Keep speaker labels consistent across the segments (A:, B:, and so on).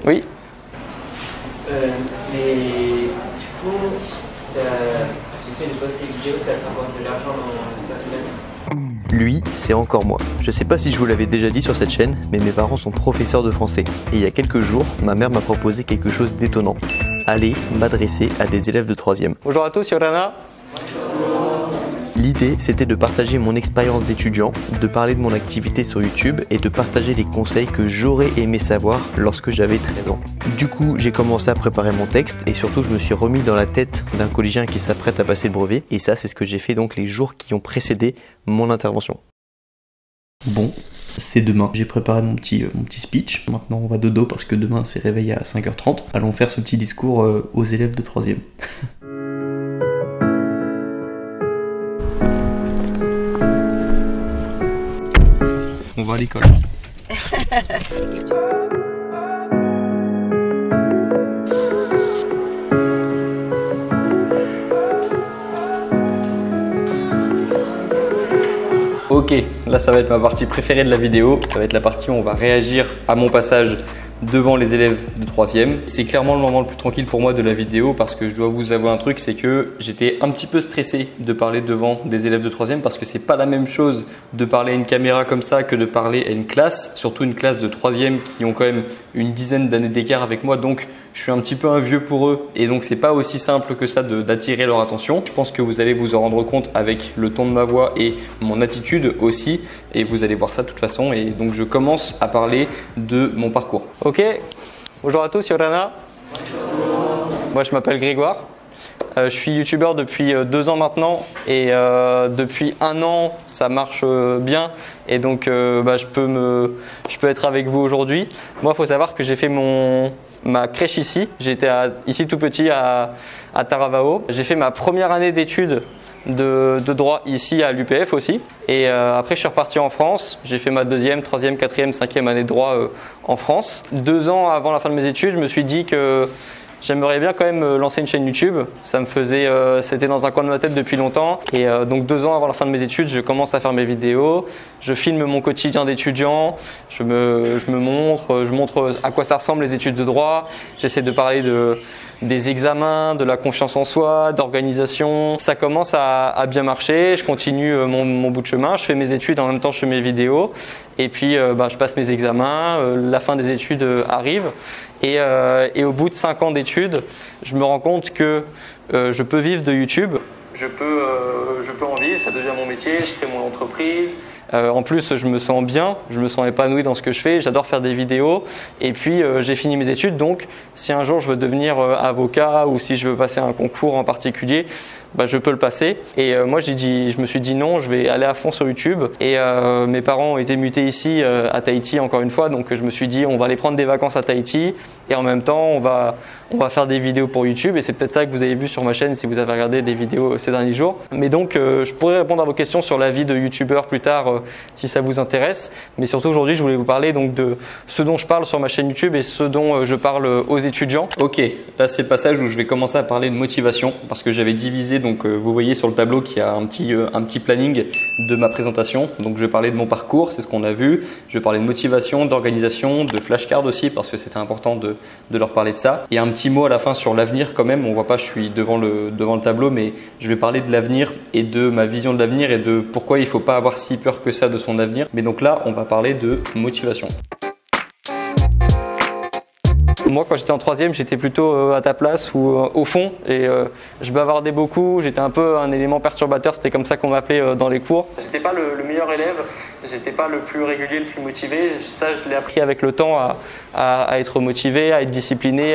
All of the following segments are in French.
A: Oui.
B: Mais du coup, le fait de poster des vidéos, ça te rapporte de l'argent dans une certaine manière.
A: Lui, c'est encore moi. Je sais pas si je vous l'avais déjà dit sur cette chaîne, mais mes parents sont professeurs de français. Et il y a quelques jours, ma mère m'a proposé quelque chose d'étonnant. Aller m'adresser à des élèves de 3e. Bonjour à tous, Yorana. L'idée, c'était de partager mon expérience d'étudiant, de parler de mon activité sur YouTube et de partager les conseils que j'aurais aimé savoir lorsque j'avais 13 ans. Du coup, j'ai commencé à préparer mon texte et surtout, je me suis remis dans la tête d'un collégien qui s'apprête à passer le brevet. Et ça, c'est ce que j'ai fait donc les jours qui ont précédé mon intervention. Bon, c'est demain. J'ai préparé mon petit speech. Maintenant, on va dodo parce que demain, c'est réveil à 5h30. Allons faire ce petit discours aux élèves de 3e. On va à l'école. Ok, là ça va être ma partie préférée de la vidéo. Ça va être la partie où on va réagir à mon passage devant les élèves de 3e. C'est clairement le moment le plus tranquille pour moi de la vidéo parce que je dois vous avouer un truc, c'est que j'étais un petit peu stressé de parler devant des élèves de 3e parce que c'est pas la même chose de parler à une caméra comme ça que de parler à une classe, surtout une classe de 3e qui ont quand même une dizaine d'années d'écart avec moi, donc je suis un petit peu un vieux pour eux et donc c'est pas aussi simple que ça d'attirer leur attention. Je pense que vous allez vous en rendre compte avec le ton de ma voix et mon attitude aussi et vous allez voir ça de toute façon et donc je commence à parler de mon parcours. Ok, bonjour à tous, Yorana. Moi je m'appelle Grégoire. Je suis youtubeur depuis 2 ans maintenant et depuis 1 an ça marche bien et donc je peux être avec vous aujourd'hui. Moi il faut savoir que j'ai fait ma crèche ici, j'étais ici tout petit à Taravao. J'ai fait ma première année d'études de droit ici à l'UPF aussi et après je suis reparti en France, j'ai fait ma 2e, 3e, 4e, 5e année de droit en France. 2 ans avant la fin de mes études, je me suis dit que j'aimerais bien quand même lancer une chaîne YouTube. Ça me faisait, c'était dans un coin de ma tête depuis longtemps. Et donc 2 ans avant la fin de mes études, je commence à faire mes vidéos. Je filme mon quotidien d'étudiant. Je montre à quoi ça ressemble les études de droit. J'essaie de parler des examens, de la confiance en soi, d'organisation. Ça commence à bien marcher. Je continue mon bout de chemin. Je fais mes études en même temps je fais mes vidéos. Et puis je passe mes examens. La fin des études arrive. Et au bout de 5 ans d'études, je me rends compte que je peux vivre de YouTube. Je peux en vivre, ça devient mon métier, je crée mon entreprise. En plus, je me sens bien, je me sens épanoui dans ce que je fais, j'adore faire des vidéos. Et puis, j'ai fini mes études, donc si un jour je veux devenir avocat ou si je veux passer un concours en particulier, je peux le passer. Et moi, je me suis dit non, je vais aller à fond sur YouTube. Et mes parents ont été mutés ici à Tahiti encore une fois, donc je me suis dit on va aller prendre des vacances à Tahiti et en même temps on va faire des vidéos pour YouTube. Et c'est peut-être ça que vous avez vu sur ma chaîne si vous avez regardé des vidéos ces derniers jours. Mais donc je pourrais répondre à vos questions sur la vie de youtubeur plus tard si ça vous intéresse. Mais surtout aujourd'hui, je voulais vous parler donc de ce dont je parle sur ma chaîne YouTube et ce dont je parle aux étudiants. Ok, là c'est le passage où je vais commencer à parler de motivation parce que j'avais divisé. Donc vous voyez sur le tableau qu'il y a un petit planning de ma présentation. Donc je vais parler de mon parcours, c'est ce qu'on a vu. Je vais parler de motivation, d'organisation, de flashcards aussi parce que c'était important de leur parler de ça. Et un petit mot à la fin sur l'avenir quand même. On voit pas, je suis devant le tableau, mais je vais parler de l'avenir et de ma vision de l'avenir et de pourquoi il faut pas avoir si peur que ça de son avenir. Mais donc là, on va parler de motivation. Moi, quand j'étais en 3e, j'étais plutôt à ta place ou au fond et je bavardais beaucoup. J'étais un peu un élément perturbateur, c'était comme ça qu'on m'appelait dans les cours. J'étais pas le meilleur élève, j'étais pas le plus régulier, le plus motivé. Ça, je l'ai appris avec le temps à être motivé, à être discipliné,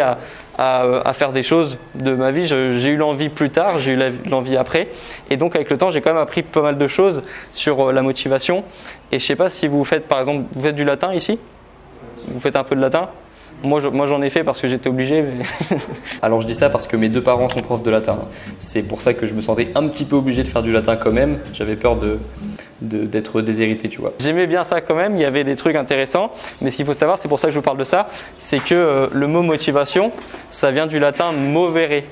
A: à faire des choses de ma vie. J'ai eu l'envie plus tard, j'ai eu l'envie après. Et donc, avec le temps, j'ai quand même appris pas mal de choses sur la motivation. Et je sais pas si vous faites, par exemple, vous faites du latin ici? Vous faites un peu de latin? Moi j'en ai fait parce que j'étais obligé. Mais alors je dis ça parce que mes 2 parents sont profs de latin. C'est pour ça que je me sentais un petit peu obligé de faire du latin quand même. J'avais peur d'être déshérité, tu vois. J'aimais bien ça quand même, il y avait des trucs intéressants. Mais ce qu'il faut savoir, c'est pour ça que je vous parle de ça, c'est que le mot motivation, ça vient du latin movere.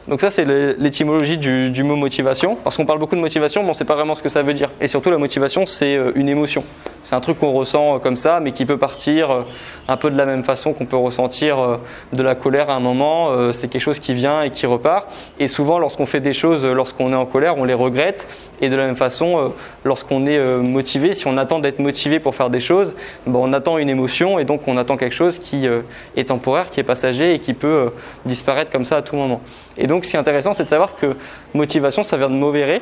A: Donc ça, c'est l'étymologie du mot motivation. Parce qu'on parle beaucoup de motivation, mais on ne sait pas vraiment ce que ça veut dire. Et surtout, la motivation, c'est une émotion. C'est un truc qu'on ressent comme ça, mais qui peut partir un peu de la même façon qu'on peut ressentir de la colère à un moment. C'est quelque chose qui vient et qui repart. Et souvent, lorsqu'on fait des choses, lorsqu'on est en colère, on les regrette. Et de la même façon, lorsqu'on est motivé, si on attend d'être motivé pour faire des choses, on attend une émotion et donc on attend quelque chose qui est temporaire, qui est passager et qui peut disparaître comme ça à tout moment. Et donc, ce qui est intéressant, c'est de savoir que motivation, ça vient de movere,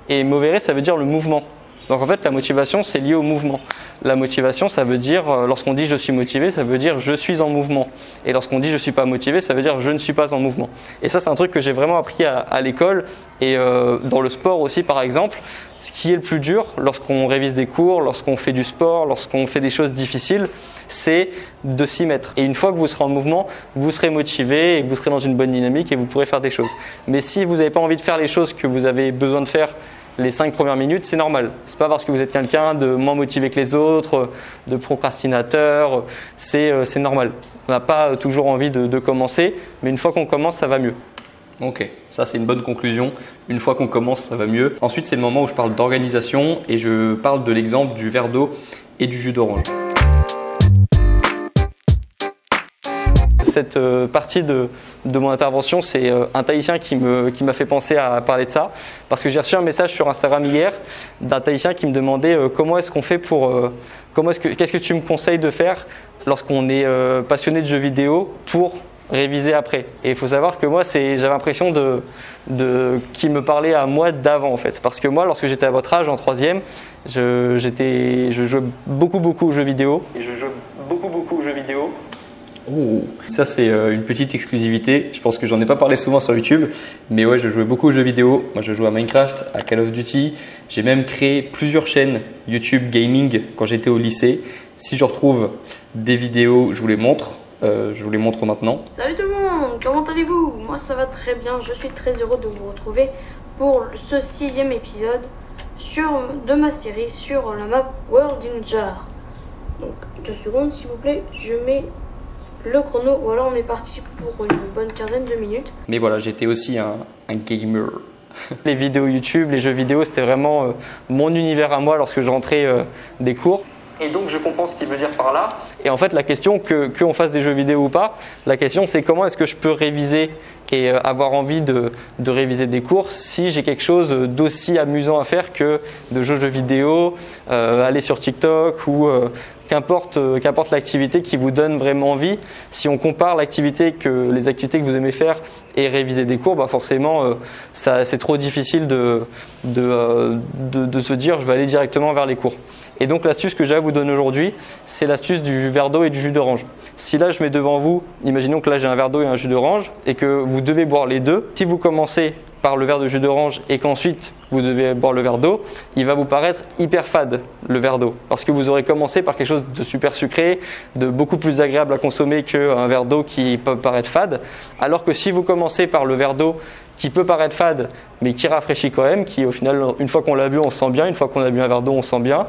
A: et movere, ça veut dire le mouvement. Donc en fait, la motivation, c'est lié au mouvement. La motivation, ça veut dire, lorsqu'on dit je suis motivé, ça veut dire je suis en mouvement. Et lorsqu'on dit je suis pas motivé, ça veut dire je ne suis pas en mouvement. Et ça, c'est un truc que j'ai vraiment appris à l'école et dans le sport aussi, par exemple. Ce qui est le plus dur lorsqu'on révise des cours, lorsqu'on fait du sport, lorsqu'on fait des choses difficiles, c'est de s'y mettre. Et une fois que vous serez en mouvement, vous serez motivé et vous serez dans une bonne dynamique et vous pourrez faire des choses. Mais si vous n'avez pas envie de faire les choses que vous avez besoin de faire les 5 premières minutes, c'est normal. C'est pas parce que vous êtes quelqu'un de moins motivé que les autres, de procrastinateur, c'est normal. On n'a pas toujours envie de commencer, mais une fois qu'on commence, ça va mieux. Ok, ça c'est une bonne conclusion. Une fois qu'on commence, ça va mieux. Ensuite, c'est le moment où je parle d'organisation et je parle de l'exemple du verre d'eau et du jus d'orange. Cette partie de mon intervention, c'est un Tahitien qui m'a fait penser à parler de ça, parce que j'ai reçu un message sur Instagram hier d'un Tahitien qui me demandait comment est-ce qu'on fait qu'est-ce que tu me conseilles de faire lorsqu'on est passionné de jeux vidéo pour réviser après. Et il faut savoir que moi, j'avais l'impression qu'il me parlait à moi d'avant en fait, parce que moi, lorsque j'étais à votre âge en 3e, je jouais beaucoup aux jeux vidéo. Oh. Ça c'est une petite exclusivité, je pense que j'en ai pas parlé souvent sur YouTube, mais ouais, je jouais beaucoup aux jeux vidéo. Moi je jouais à Minecraft, à Call of Duty, j'ai même créé plusieurs chaînes YouTube gaming quand j'étais au lycée. Si je retrouve des vidéos, je vous les montre. Je vous les montre maintenant.
C: Salut tout le monde, comment allez-vous? Moi ça va très bien, je suis très heureux de vous retrouver pour ce 6e épisode de ma série sur la map World Ninja. Donc 2 secondes s'il vous plaît, je mets le chrono, voilà on est parti pour une bonne quinzaine de minutes.
A: Mais voilà, j'étais aussi un gamer. Les vidéos YouTube, les jeux vidéo, c'était vraiment mon univers à moi lorsque je rentrais des cours. Et donc je comprends ce qu'il veut dire par là. Et en fait la question, qu'on fasse des jeux vidéo ou pas, la question c'est comment est-ce que je peux réviser et avoir envie de réviser des cours si j'ai quelque chose d'aussi amusant à faire que de jeux vidéo, aller sur TikTok ou qu'importe l'activité qui vous donne vraiment envie. Si on compare les activités que vous aimez faire et réviser des cours, forcément c'est trop difficile de se dire je vais aller directement vers les cours. Et donc l'astuce que j'ai à vous donner aujourd'hui, c'est l'astuce du verre d'eau et du jus d'orange. Si là je mets devant vous, imaginons que là j'ai un verre d'eau et un jus d'orange et que vous devez boire les deux, si vous commencez par le verre de jus d'orange et qu'ensuite vous devez boire le verre d'eau, il va vous paraître hyper fade le verre d'eau parce que vous aurez commencé par quelque chose de super sucré, de beaucoup plus agréable à consommer qu'un verre d'eau qui peut paraître fade, alors que si vous commencez par le verre d'eau qui peut paraître fade mais qui rafraîchit quand même, qui au final une fois qu'on l'a bu on se sent bien, une fois qu'on a bu un verre d'eau on se sent bien,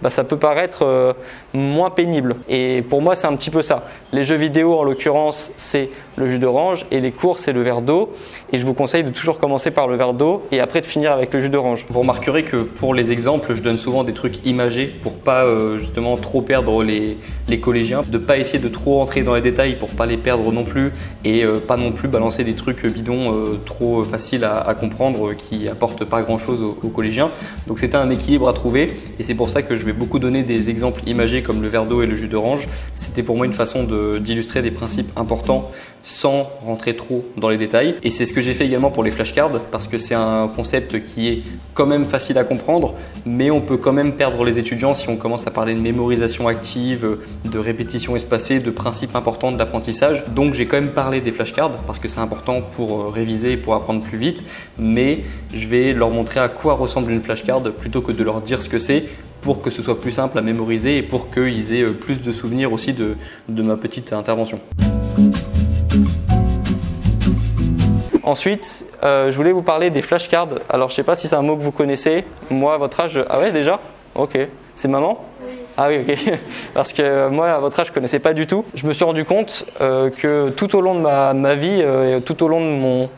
A: ça peut paraître moins pénible. Et pour moi c'est un petit peu ça. Les jeux vidéo en l'occurrence c'est le jus d'orange et les cours c'est le verre d'eau, et je vous conseille de toujours commencer par le verre d'eau et après de finir avec le jus d'orange. Vous remarquerez que pour les exemples je donne souvent des trucs imagés pour pas justement trop perdre les collégiens, de pas essayer de trop rentrer dans les détails pour pas les perdre non plus, et pas non plus balancer des trucs bidons trop faciles à comprendre qui apportent pas grand chose aux collégiens. Donc c'était un équilibre à trouver et c'est pour ça que je vais beaucoup donner des exemples imagés comme le verre d'eau et le jus d'orange. C'était pour moi une façon d'illustrer des principes importants sans rentrer trop dans les détails. Et c'est ce que j'ai fait également pour les flashcards parce que c'est un concept qui est quand même facile à comprendre, mais on peut quand même perdre les étudiants si on commence à parler de mémorisation active, de répétition espacée, de principes importants de l'apprentissage. Donc j'ai quand même parlé des flashcards parce que c'est important pour réviser et pour apprendre plus vite, mais je vais leur montrer à quoi ressemble une flashcard plutôt que de leur dire ce que c'est, pour que ce soit plus simple à mémoriser et pour qu'ils aient plus de souvenirs aussi de ma petite intervention. Ensuite, je voulais vous parler des flashcards. Alors, je ne sais pas si c'est un mot que vous connaissez. Moi, à votre âge… Ah ouais, déjà? Ok. C'est maman?
C: Oui.
A: Ah oui, ok. Parce que moi, à votre âge, je ne connaissais pas du tout. Je me suis rendu compte que tout au long de ma vie, tout au long de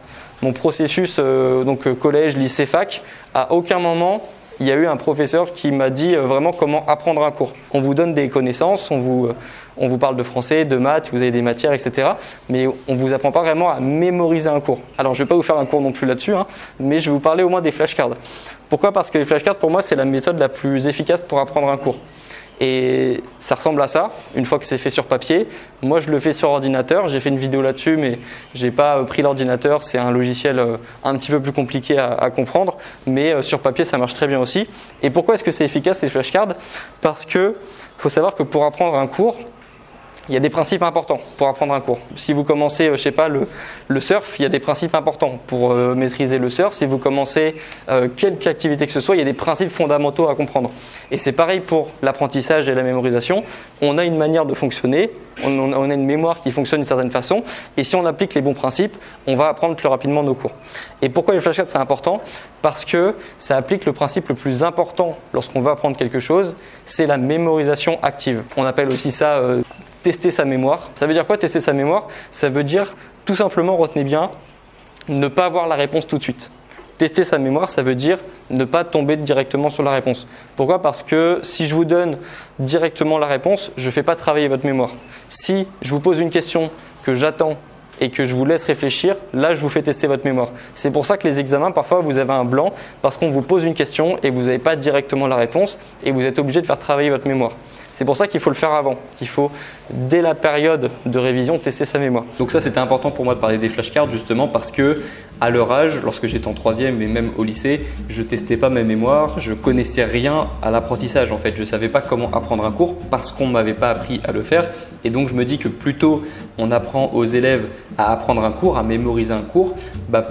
A: mon processus, donc collège, lycée, fac, à aucun moment, il y a eu un professeur qui m'a dit vraiment comment apprendre un cours. On vous donne des connaissances, on vous parle de français, de maths, vous avez des matières, etc. Mais on ne vous apprend pas vraiment à mémoriser un cours. Alors je ne vais pas vous faire un cours non plus là-dessus, hein, mais je vais vous parler au moins des flashcards. Pourquoi? Parce que les flashcards, pour moi, c'est la méthode la plus efficace pour apprendre un cours. Et ça ressemble à ça, une fois que c'est fait sur papier. Moi, je le fais sur ordinateur. J'ai fait une vidéo là-dessus, mais je n'ai pas pris l'ordinateur. C'est un logiciel un petit peu plus compliqué à comprendre. Mais sur papier, ça marche très bien aussi. Et pourquoi est-ce que c'est efficace, les flashcards? Parce qu'il faut savoir que pour apprendre un cours, il y a des principes importants pour apprendre un cours. Si vous commencez, je sais pas, le surf, il y a des principes importants pour maîtriser le surf. Si vous commencez quelque activité que ce soit, il y a des principes fondamentaux à comprendre. Et c'est pareil pour l'apprentissage et la mémorisation. On a une manière de fonctionner, on a une mémoire qui fonctionne d'une certaine façon. Et si on applique les bons principes, on va apprendre plus rapidement nos cours. Et pourquoi les flashcards c'est important? Parce que ça applique le principe le plus important lorsqu'on veut apprendre quelque chose, c'est la mémorisation active. On appelle aussi ça tester sa mémoire. Ça veut dire quoi, tester sa mémoire? Ça veut dire tout simplement, retenez bien, ne pas avoir la réponse tout de suite. Tester sa mémoire, ça veut dire ne pas tomber directement sur la réponse. Pourquoi? Parce que si je vous donne directement la réponse, je ne fais pas travailler votre mémoire. Si je vous pose une question que j'attends et que je vous laisse réfléchir, là je vous fais tester votre mémoire. C'est pour ça que les examens, parfois vous avez un blanc parce qu'on vous pose une question et vous n'avez pas directement la réponse et vous êtes obligé de faire travailler votre mémoire. C'est pour ça qu'il faut le faire avant, qu'il faut dès la période de révision tester sa mémoire. Donc ça c'était important pour moi de parler des flashcards justement parce que à leur âge, lorsque j'étais en 3e et même au lycée, je testais pas ma mémoire, je connaissais rien à l'apprentissage en fait. Je savais pas comment apprendre un cours parce qu'on m'avait pas appris à le faire et donc je me dis que plus tôt on apprend aux élèves à apprendre un cours, à mémoriser un cours,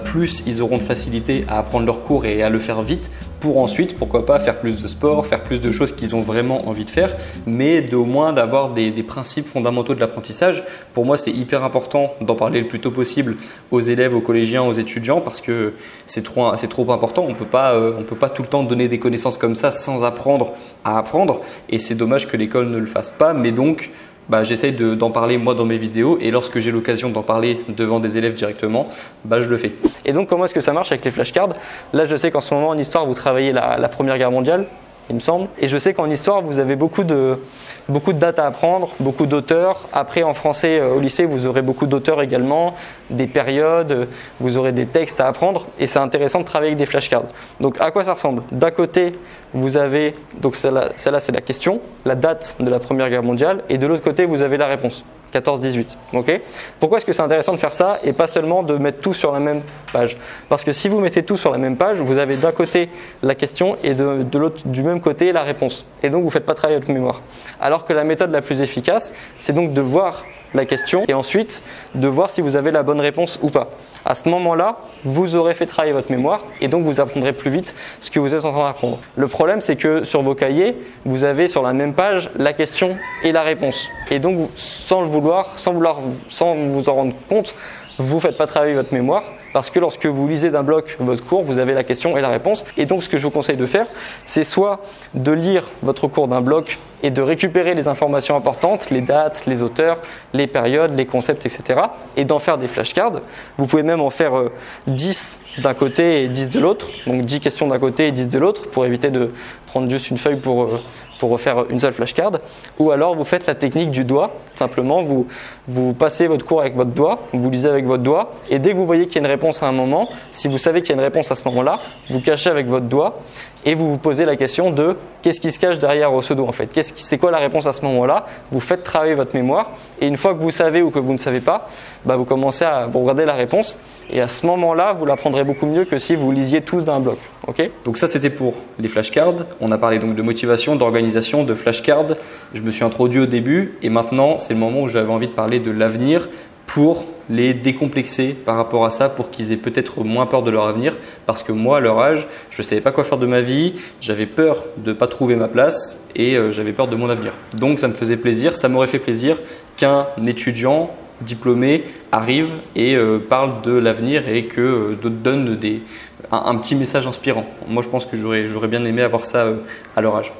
A: plus ils auront de facilité à apprendre leur cours et à le faire vite pour ensuite, pourquoi pas, faire plus de sport, faire plus de choses qu'ils ont vraiment envie de faire, mais au moins d'avoir des principes fondamentaux de l'apprentissage. Pour moi, c'est hyper important d'en parler le plus tôt possible aux élèves, aux collégiens, aux étudiants parce que c'est trop important. On peut pas tout le temps donner des connaissances comme ça sans apprendre à apprendre et c'est dommage que l'école ne le fasse pas, mais donc j'essaye d'en parler moi dans mes vidéos et lorsque j'ai l'occasion d'en parler devant des élèves directement, je le fais. Et donc comment est-ce que ça marche avec les flashcards? Là je sais qu'en ce moment en histoire vous travaillez la Première Guerre mondiale, il me semble, et je sais qu'en histoire vous avez beaucoup de dates à apprendre, beaucoup d'auteurs. Après en français au lycée vous aurez beaucoup d'auteurs également, des périodes, vous aurez des textes à apprendre et c'est intéressant de travailler avec des flashcards. Donc à quoi ça ressemble? D'un côté vous avez, donc celle-là c'est la question, la date de la Première Guerre mondiale et de l'autre côté vous avez la réponse. 14-18. Okay. Pourquoi est-ce que c'est intéressant de faire ça et pas seulement de mettre tout sur la même page? Parce que si vous mettez tout sur la même page, vous avez d'un côté la question et de l'autre, du même côté, la réponse. Et donc vous ne faites pas travailler votre mémoire. Alors que la méthode la plus efficace, c'est donc de voir la question et ensuite de voir si vous avez la bonne réponse ou pas. À ce moment-là, vous aurez fait travailler votre mémoire et donc vous apprendrez plus vite ce que vous êtes en train d'apprendre. Le problème, c'est que sur vos cahiers, vous avez sur la même page la question et la réponse. Et donc, sans vous en rendre compte, vous ne faites pas travailler votre mémoire parce que lorsque vous lisez d'un bloc votre cours, vous avez la question et la réponse. Et donc, ce que je vous conseille de faire, c'est soit de lire votre cours d'un bloc et de récupérer les informations importantes, les dates, les auteurs, les périodes, les concepts, etc. et d'en faire des flashcards. Vous pouvez même en faire 10 d'un côté et 10 de l'autre. Donc 10 questions d'un côté et 10 de l'autre pour éviter de prendre juste une feuille pour refaire une seule flashcard. Ou alors vous faites la technique du doigt. Simplement, vous passez votre cours avec votre doigt, vous lisez avec votre doigt et dès que vous voyez qu'il y a une réponse à un moment, si vous savez qu'il y a une réponse à ce moment-là, vous cachez avec votre doigt et vous vous posez la question de qu'est-ce qui se cache derrière ce doigt en fait? C'est quoi la réponse à ce moment-là? Vous faites travailler votre mémoire et une fois que vous savez ou que vous ne savez pas, vous commencez à regarder la réponse et à ce moment-là, vous l'apprendrez beaucoup mieux que si vous lisiez tous d'un bloc. Okay. Donc ça c'était pour les flashcards. On a parlé donc de motivation, d'organisation, de flashcards. Je me suis introduit au début et maintenant c'est le moment où j'avais envie de parler de l'avenir pour les décomplexer par rapport à ça, pour qu'ils aient peut-être moins peur de leur avenir. Parce que moi, à leur âge, je ne savais pas quoi faire de ma vie, j'avais peur de ne pas trouver ma place et j'avais peur de mon avenir. Donc ça me faisait plaisir, ça m'aurait fait plaisir qu'un étudiant diplômé arrive et parle de l'avenir et que donne un petit message inspirant. Moi, je pense que j'aurais bien aimé avoir ça à leur âge.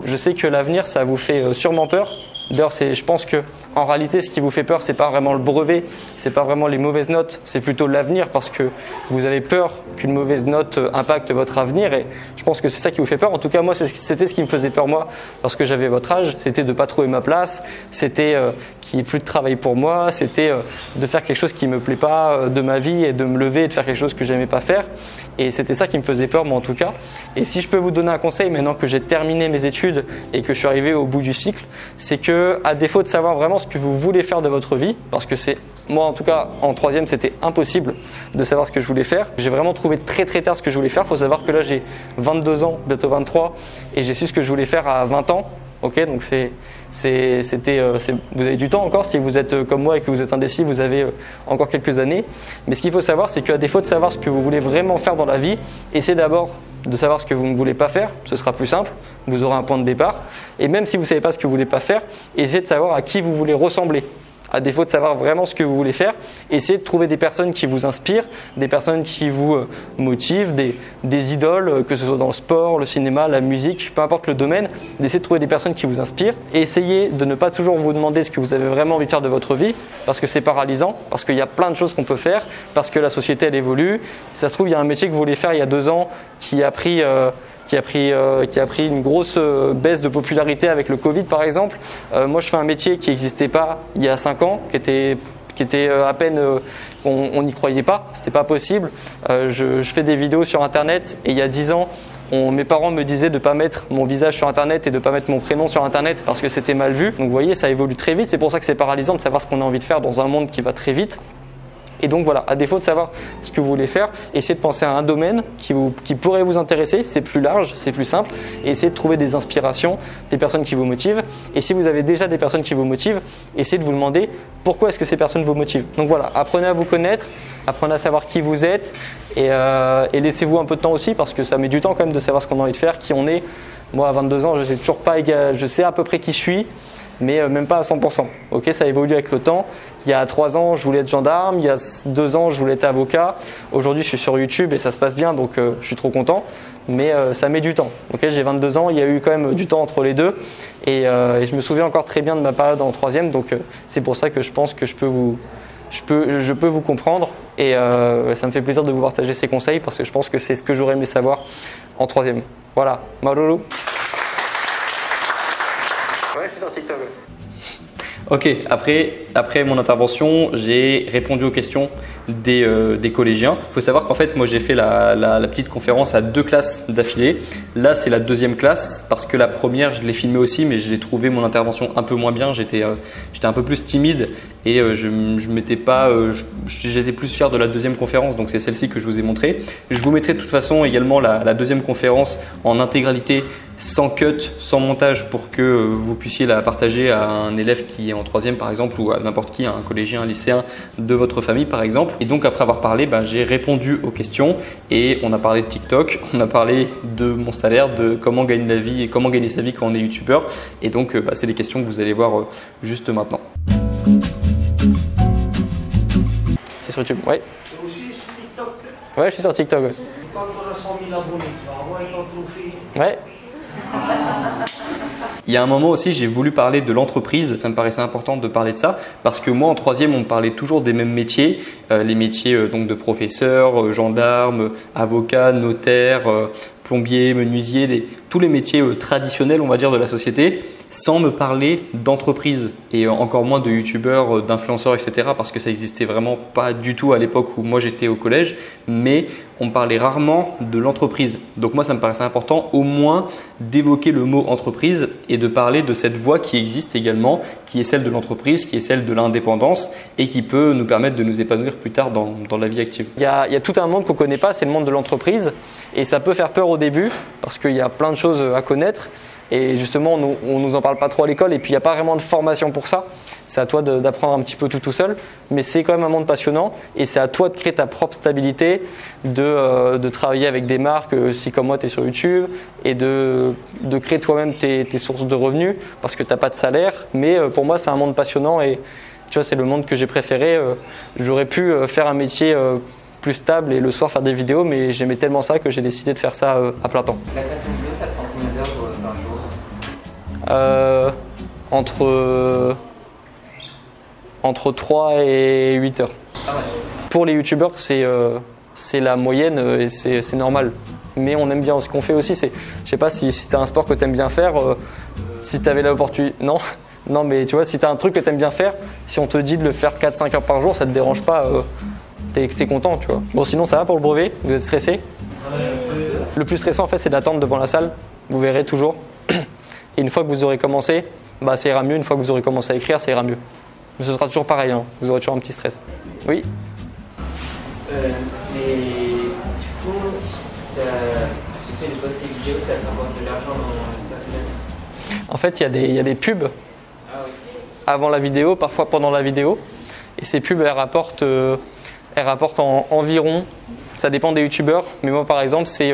A: Je sais que l'avenir, ça vous fait sûrement peur. D'ailleurs, je pense que en réalité, ce qui vous fait peur, c'est pas vraiment le brevet, c'est pas vraiment les mauvaises notes, c'est plutôt l'avenir parce que vous avez peur qu'une mauvaise note impacte votre avenir et je pense que c'est ça qui vous fait peur. En tout cas, moi, c'était ce qui me faisait peur moi lorsque j'avais votre âge, c'était de pas trouver ma place, c'était qu'il n'y ait plus de travail pour moi, c'était de faire quelque chose qui me plaît pas de ma vie et de me lever et de faire quelque chose que j'aimais pas faire. Et c'était ça qui me faisait peur moi en tout cas. Et si je peux vous donner un conseil maintenant que j'ai terminé mes études et que je suis arrivé au bout du cycle, c'est que à défaut de savoir vraiment ce que vous voulez faire de votre vie, parce que c'est moi en tout cas en troisième c'était impossible de savoir ce que je voulais faire. J'ai vraiment trouvé très tard ce que je voulais faire. Il faut savoir que là j'ai 22 ans, bientôt 23 et j'ai su ce que je voulais faire à 20 ans. Ok, donc vous avez du temps encore. Si vous êtes comme moi et que vous êtes indécis, vous avez encore quelques années. Mais ce qu'il faut savoir, c'est qu'à défaut de savoir ce que vous voulez vraiment faire dans la vie, essayez d'abord de savoir ce que vous ne voulez pas faire. Ce sera plus simple. Vous aurez un point de départ. Et même si vous ne savez pas ce que vous ne voulez pas faire, essayez de savoir à qui vous voulez ressembler. À défaut de savoir vraiment ce que vous voulez faire, essayez de trouver des personnes qui vous inspirent, des personnes qui vous motivent, des idoles, que ce soit dans le sport, le cinéma, la musique, peu importe le domaine, d'essayer de trouver des personnes qui vous inspirent et essayez de ne pas toujours vous demander ce que vous avez vraiment envie de faire de votre vie parce que c'est paralysant, parce qu'il y a plein de choses qu'on peut faire, parce que la société elle évolue. Si ça se trouve, il y a un métier que vous voulez faire il y a 2 ans qui a pris une grosse baisse de popularité avec le Covid par exemple. Moi je fais un métier qui n'existait pas il y a 5 ans, qui était à peine, on n'y croyait pas, c'était pas possible. Je fais des vidéos sur internet et il y a 10 ans, mes parents me disaient de ne pas mettre mon visage sur internet et de ne pas mettre mon prénom sur internet parce que c'était mal vu. Donc vous voyez, ça évolue très vite, c'est pour ça que c'est paralysant de savoir ce qu'on a envie de faire dans un monde qui va très vite. Et donc voilà, à défaut de savoir ce que vous voulez faire, essayez de penser à un domaine qui pourrait vous intéresser, c'est plus large, c'est plus simple, et essayez de trouver des inspirations, des personnes qui vous motivent. Et si vous avez déjà des personnes qui vous motivent, essayez de vous demander pourquoi est-ce que ces personnes vous motivent. Donc voilà, apprenez à vous connaître, apprenez à savoir qui vous êtes, et laissez-vous un peu de temps aussi, parce que ça met du temps quand même de savoir ce qu'on a envie de faire, qui on est. Moi à 22 ans, je sais toujours pas, je sais à peu près qui je suis, mais même pas à 100%. Ok, ça évolue avec le temps. Il y a 3 ans, je voulais être gendarme. Il y a 2 ans, je voulais être avocat. Aujourd'hui, je suis sur YouTube et ça se passe bien, donc je suis trop content. Mais ça met du temps. Ok, j'ai 22 ans, il y a eu quand même du temps entre les deux. Et je me souviens encore très bien de ma période en troisième. Donc c'est pour ça que je pense que je peux vous comprendre. Et ça me fait plaisir de vous partager ces conseils parce que je pense que c'est ce que j'aurais aimé savoir en troisième. Voilà, Marolo. Ouais, je suis sur TikTok. Ok, après mon intervention, j'ai répondu aux questions des collégiens. Il faut savoir qu'en fait, moi j'ai fait la petite conférence à 2 classes d'affilée. Là, c'est la 2e classe parce que la première, je l'ai filmée aussi, mais j'ai trouvé mon intervention un peu moins bien. J'étais un peu plus timide et j'étais plus fier de la 2e conférence, donc c'est celle-ci que je vous ai montrée. Je vous mettrai de toute façon également la 2e conférence en intégralité, sans cut, sans montage, pour que vous puissiez la partager à un élève qui est en 3e par exemple, ou à n'importe qui, un collégien, un lycéen de votre famille par exemple. Et donc après avoir parlé, j'ai répondu aux questions et on a parlé de TikTok, on a parlé de mon salaire, de comment gagner la vie et comment gagner sa vie quand on est youtubeur. Et donc c'est les questions que vous allez voir juste maintenant. C'est sur YouTube, ouais.
D: Tu es aussi sur TikTok?
A: Ouais, je suis sur TikTok. Ouais.
D: Quand tu auras 100 000 abonnés, tu vas avoir ton trophée.
A: Ouais. Il y a un moment aussi, j'ai voulu parler de l'entreprise. Ça me paraissait important de parler de ça parce que moi, en 3e, on me parlait toujours des mêmes métiers. Les métiers donc de professeur, gendarme, avocat, notaire, plombier, menuisier, tous les métiers traditionnels, on va dire, de la société, sans me parler d'entreprise et encore moins de youtubeurs, d'influenceurs, etc. parce que ça n'existait vraiment pas du tout à l'époque où moi j'étais au collège, mais on parlait rarement de l'entreprise. Donc moi, ça me paraissait important au moins d'évoquer le mot entreprise et de parler de cette voie qui existe également, qui est celle de l'entreprise, qui est celle de l'indépendance et qui peut nous permettre de nous épanouir plus tard dans la vie active. Il y a tout un monde qu'on ne connaît pas, c'est le monde de l'entreprise et ça peut faire peur au début parce qu'il y a plein de choses à connaître. Et justement, on nous en parle pas trop à l'école et puis il n'y a pas vraiment de formation pour ça. C'est à toi d'apprendre un petit peu tout seul, mais c'est quand même un monde passionnant et c'est à toi de créer ta propre stabilité, de travailler avec des marques, si comme moi tu es sur YouTube, et de créer toi-même tes sources de revenus parce que tu n'as pas de salaire. Mais pour moi, c'est un monde passionnant et tu vois, c'est le monde que j'ai préféré. J'aurais pu faire un métier plus stable et le soir faire des vidéos, mais j'aimais tellement ça que j'ai décidé de faire ça à plein temps.
B: La création de vidéo, ça te prend combien d'heures par jour?
A: entre 3 et 8 heures. Pour les youtubeurs, c'est la moyenne et c'est normal. Mais on aime bien ce qu'on fait aussi. Je sais pas si tu as un sport que tu aimes bien faire, si tu avais l'opportunité. Non, mais tu vois, si tu as un truc que tu aimes bien faire, si on te dit de le faire 4-5 heures par jour, ça te dérange pas, t'es content, tu vois. Bon, sinon, ça va pour le brevet? Vous êtes stressé? Le plus stressant, en fait, c'est d'attendre devant la salle. Vous verrez toujours. Et une fois que vous aurez commencé, bah, ça ira mieux. Une fois que vous aurez commencé à écrire, ça ira mieux. Mais ce sera toujours pareil, hein. Vous aurez toujours un petit stress. Oui?
B: Mais du coup, tu fais des posts et vidéos, ça te rapporte de l'argent dans sa fenêtre?
A: En fait, il y a des pubs avant la vidéo, parfois pendant la vidéo. Et ces pubs, elles rapportent environ, ça dépend des youtubeurs, mais moi par exemple, c'est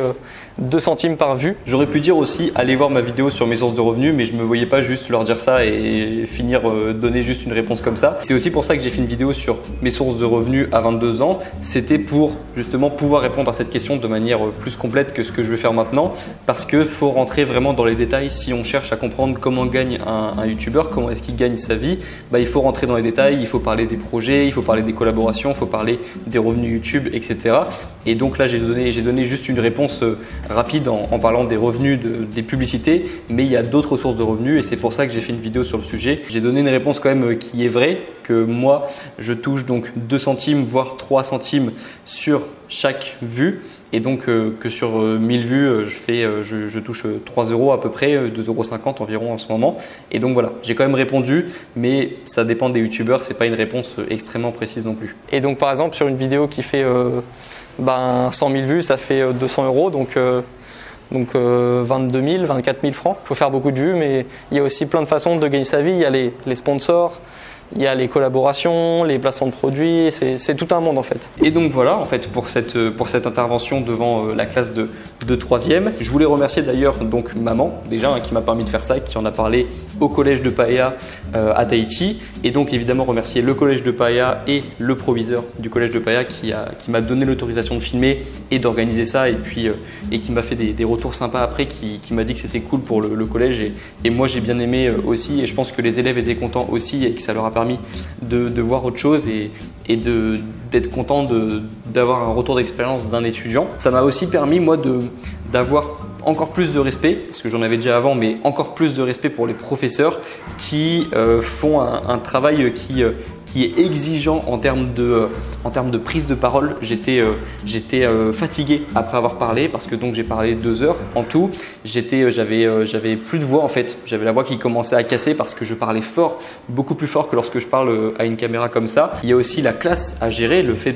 A: 2 centimes par vue. J'aurais pu dire aussi, allez voir ma vidéo sur mes sources de revenus, mais je me voyais pas juste leur dire ça et finir donner juste une réponse comme ça. C'est aussi pour ça que j'ai fait une vidéo sur mes sources de revenus à 22 ans. C'était pour justement pouvoir répondre à cette question de manière plus complète que ce que je vais faire maintenant, parce que faut rentrer vraiment dans les détails. Si on cherche à comprendre comment gagne un youtubeur, comment est-ce qu'il gagne sa vie, bah, il faut rentrer dans les détails, il faut parler des projets, il faut parler des collaborations, il faut parler des revenus YouTube, etc. Et donc là, j'ai donné juste une réponse rapide en parlant des revenus des publicités, mais il y a d'autres sources de revenus et c'est pour ça que j'ai fait une vidéo sur le sujet. J'ai donné une réponse quand même qui est vraie, que moi, je touche donc 2 centimes voire 3 centimes sur chaque vue. Et donc que sur 1000 vues, je touche 3 € à peu près, 2,50 € environ en ce moment. Et donc voilà, j'ai quand même répondu, mais ça dépend des youtubeurs, c'est pas une réponse extrêmement précise non plus. Et donc par exemple sur une vidéo qui fait 100 000 vues, ça fait 200 €, donc 22 000, 24 000 francs. Il faut faire beaucoup de vues, mais il y a aussi plein de façons de gagner sa vie. Il y a les sponsors, il y a les collaborations, les placements de produits, c'est tout un monde en fait. Et donc voilà en fait pour cette intervention devant la classe de 3e. Je voulais remercier d'ailleurs donc maman déjà qui m'a permis de faire ça, qui en a parlé au collège de Paea à Tahiti, et donc évidemment remercier le collège de Paea et le proviseur du collège de Paea qui m'a donné l'autorisation de filmer et d'organiser ça, et puis qui m'a fait des retours sympas après, qui m'a dit que c'était cool pour le collège, et moi j'ai bien aimé aussi, et je pense que les élèves étaient contents aussi et que ça leur a permis de voir autre chose et d'être content d'avoir un retour d'expérience d'un étudiant. Ça m'a aussi permis moi d'avoir encore plus de respect, parce que j'en avais déjà avant, mais encore plus de respect pour les professeurs qui font un travail qui est exigeant en termes de prise de parole. J'étais fatigué après avoir parlé, parce que donc j'ai parlé 2 heures en tout. J'avais plus de voix en fait. J'avais la voix qui commençait à casser parce que je parlais fort, beaucoup plus fort que lorsque je parle à une caméra comme ça. Il y a aussi la classe à gérer, le fait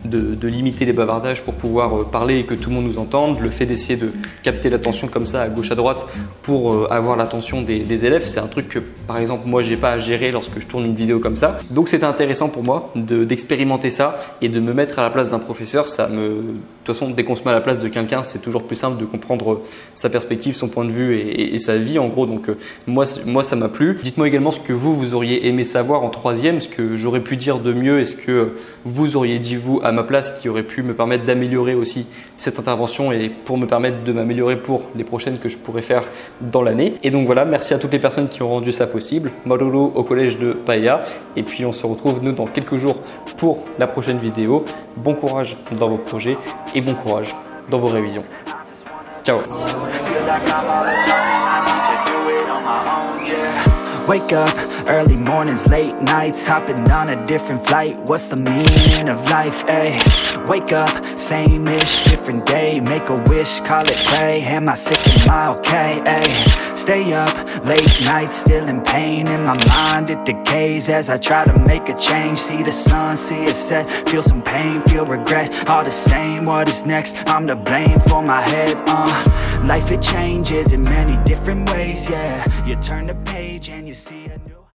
A: de limiter les bavardages pour pouvoir parler et que tout le monde nous entende, le fait d'essayer de capter l'attention comme ça à gauche à droite pour avoir l'attention des élèves. C'est un truc que par exemple moi j'ai pas à gérer lorsque je tourne une vidéo comme ça. Donc c'était intéressant pour moi d'expérimenter ça et de me mettre à la place d'un professeur. De toute façon, dès qu'on se met à la place de quelqu'un, c'est toujours plus simple de comprendre sa perspective, son point de vue et sa vie en gros. Donc moi ça m'a plu. Dites-moi également ce que vous auriez aimé savoir en 3e, ce que j'aurais pu dire de mieux et ce que vous auriez dit vous à ma place qui aurait pu me permettre d'améliorer aussi cette intervention et pour me permettre de m'améliorer pour les prochaines que je pourrais faire dans l'année. Et donc voilà, merci à toutes les personnes qui ont rendu ça possible. Malolo au collège de Paea, et puis on se retrouve nous dans quelques jours pour la prochaine vidéo. Bon courage dans vos projets et bon courage dans vos révisions. Ciao.
E: Wake up, early mornings, late nights, hopping on a different flight. What's the meaning of life, ayy? Wake up, same-ish, different day. Make a wish, call it pray. Am I sick, am I okay, ayy? Stay up, late nights, still in pain. In my mind, it decays as I try to make a change. See the sun, see it set, feel some pain, feel regret. All the same, what is next? I'm to blame for my head, Life, it changes in many different ways, yeah. You turn the page and you see a new